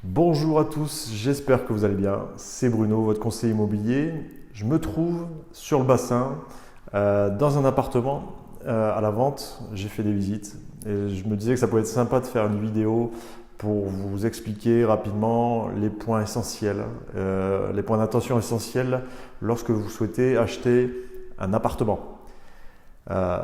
Bonjour à tous, j'espère que vous allez bien. C'est Bruno, votre conseiller immobilier. Je me trouve sur le bassin, dans un appartement à la vente. J'ai fait des visites et je me disais que ça pouvait être sympa de faire une vidéo pour vous expliquer rapidement les points essentiels, les points d'attention essentiels lorsque vous souhaitez acheter un appartement. Euh,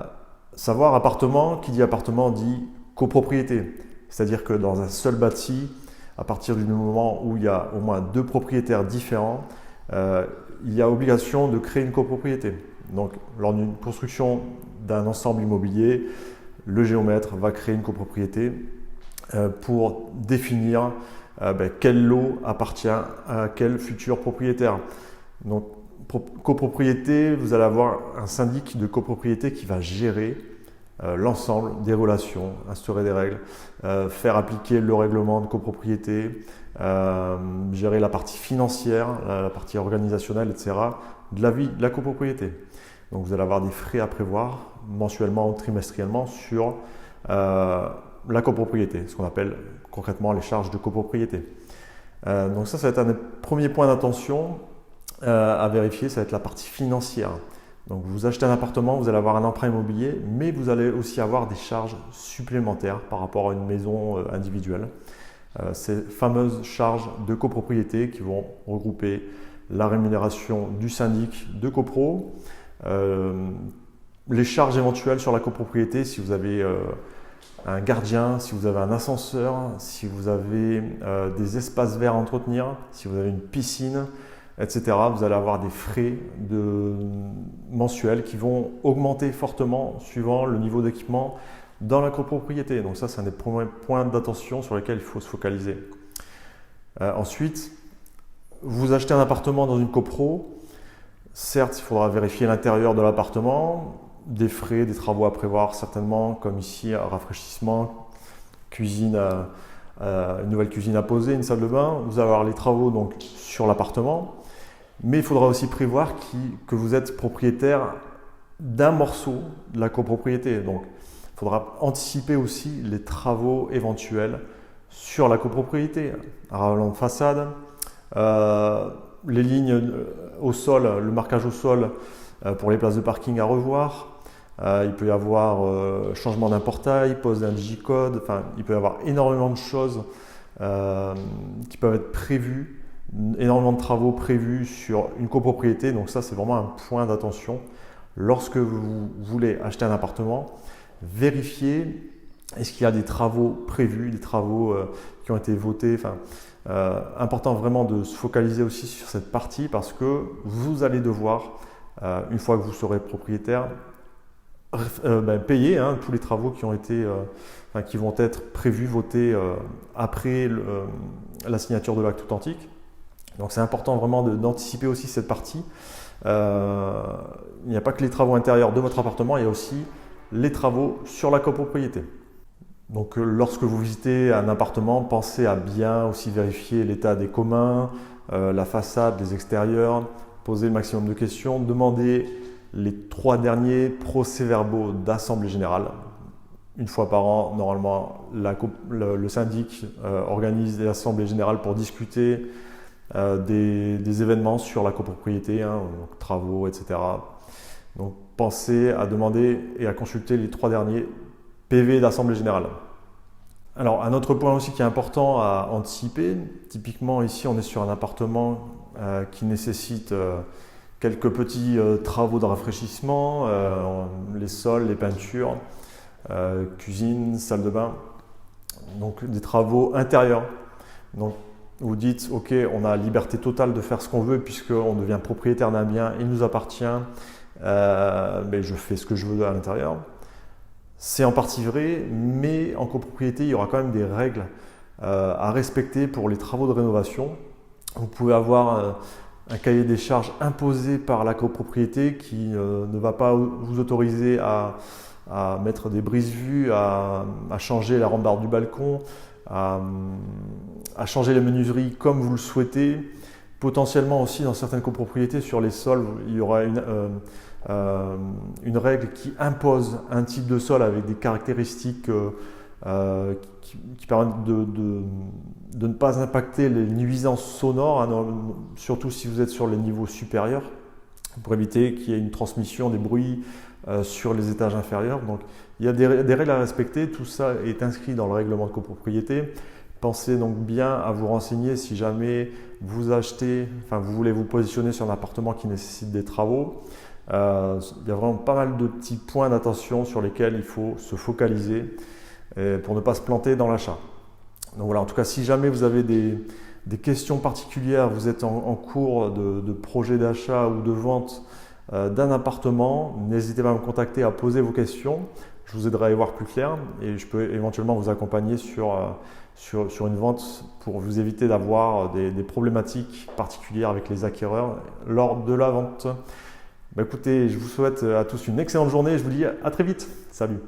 Savoir appartement, qui dit appartement dit copropriété. C'est-à-dire que dans un seul bâti, à partir du moment où il y a au moins deux propriétaires différents, il y a obligation de créer une copropriété. Donc, lors d'une construction d'un ensemble immobilier, le géomètre va créer une copropriété pour définir quel lot appartient à quel futur propriétaire. Donc, copropriété, vous allez avoir un syndic de copropriété qui va gérer l'ensemble des relations, instaurer des règles, faire appliquer le règlement de copropriété, gérer la partie financière, la partie organisationnelle, etc. de la vie de la copropriété. Donc vous allez avoir des frais à prévoir mensuellement ou trimestriellement sur la copropriété, ce qu'on appelle concrètement les charges de copropriété. Donc ça va être un des premiers points d'attention à vérifier, ça va être la partie financière. Donc vous achetez un appartement, vous allez avoir un emprunt immobilier, mais vous allez aussi avoir des charges supplémentaires par rapport à une maison individuelle. Ces fameuses charges de copropriété qui vont regrouper la rémunération du syndic de copro, les charges éventuelles sur la copropriété si vous avez un gardien, si vous avez un ascenseur, si vous avez des espaces verts à entretenir, si vous avez une piscine, etc. Vous allez avoir des frais mensuels qui vont augmenter fortement suivant le niveau d'équipement dans la copropriété. Donc ça, c'est un des premiers points d'attention sur lesquels il faut se focaliser. Ensuite, vous achetez un appartement dans une copro. Certes, il faudra vérifier l'intérieur de l'appartement, des frais, des travaux à prévoir certainement, comme ici, un rafraîchissement, cuisine, une nouvelle cuisine à poser, une salle de bain. Vous allez avoir les travaux donc sur l'appartement. Mais il faudra aussi prévoir que vous êtes propriétaire d'un morceau de la copropriété. Donc, il faudra anticiper aussi les travaux éventuels sur la copropriété. Un ravalement de façade, les lignes au sol, le marquage au sol pour les places de parking à revoir. Il peut y avoir changement d'un portail, pose d'un digicode. Enfin, il peut y avoir énormément de choses qui peuvent être prévues. Énormément de travaux prévus sur une copropriété, donc ça c'est vraiment un point d'attention. Lorsque vous voulez acheter un appartement, vérifiez est-ce qu'il y a des travaux prévus, des travaux qui ont été votés. Important vraiment de se focaliser aussi sur cette partie parce que vous allez devoir, une fois que vous serez propriétaire, payer tous les travaux qui ont été, qui vont être prévus, votés après la signature de l'acte authentique. Donc c'est important vraiment d'anticiper aussi cette partie. Il n'y a pas que les travaux intérieurs de votre appartement, il y a aussi les travaux sur la copropriété. Donc lorsque vous visitez un appartement, pensez à bien aussi vérifier l'état des communs, la façade, les extérieurs, poser le maximum de questions, demandez les 3 derniers procès-verbaux d'assemblée générale. Une fois par an, normalement, le syndic organise des assemblées générales pour discuter des événements sur la copropriété, donc travaux, etc. Donc pensez à demander et à consulter les 3 derniers PV d'Assemblée Générale. Alors un autre point aussi qui est important à anticiper, typiquement ici on est sur un appartement qui nécessite quelques petits travaux de rafraîchissement, les sols, les peintures, cuisine, salle de bain, donc des travaux intérieurs. Donc vous dites, ok, on a liberté totale de faire ce qu'on veut puisqu'on devient propriétaire d'un bien, il nous appartient, mais je fais ce que je veux à l'intérieur. C'est en partie vrai, mais en copropriété, il y aura quand même des règles à respecter pour les travaux de rénovation. Vous pouvez avoir un cahier des charges imposé par la copropriété qui ne va pas vous autoriser à mettre des brise-vues, à changer la rambarde du balcon, à changer les menuiseries comme vous le souhaitez. Potentiellement aussi dans certaines copropriétés sur les sols, il y aura une règle qui impose un type de sol avec des caractéristiques qui permettent de ne pas impacter les nuisances sonores, hein, surtout si vous êtes sur les niveaux supérieurs, pour éviter qu'il y ait une transmission des bruits sur les étages inférieurs. Donc il y a des règles à respecter, tout ça est inscrit dans le règlement de copropriété. Pensez donc bien à vous renseigner si jamais vous achetez, enfin vous voulez vous positionner sur un appartement qui nécessite des travaux. Il y a vraiment pas mal de petits points d'attention sur lesquels il faut se focaliser pour ne pas se planter dans l'achat. Donc voilà, en tout cas, si jamais vous avez des questions particulières, vous êtes en cours de projet d'achat ou de vente d'un appartement, n'hésitez pas à me contacter, à poser vos questions. Je vous aiderai à y voir plus clair et je peux éventuellement vous accompagner sur une vente pour vous éviter d'avoir des problématiques particulières avec les acquéreurs lors de la vente. Écoutez, je vous souhaite à tous une excellente journée et je vous dis à très vite. Salut!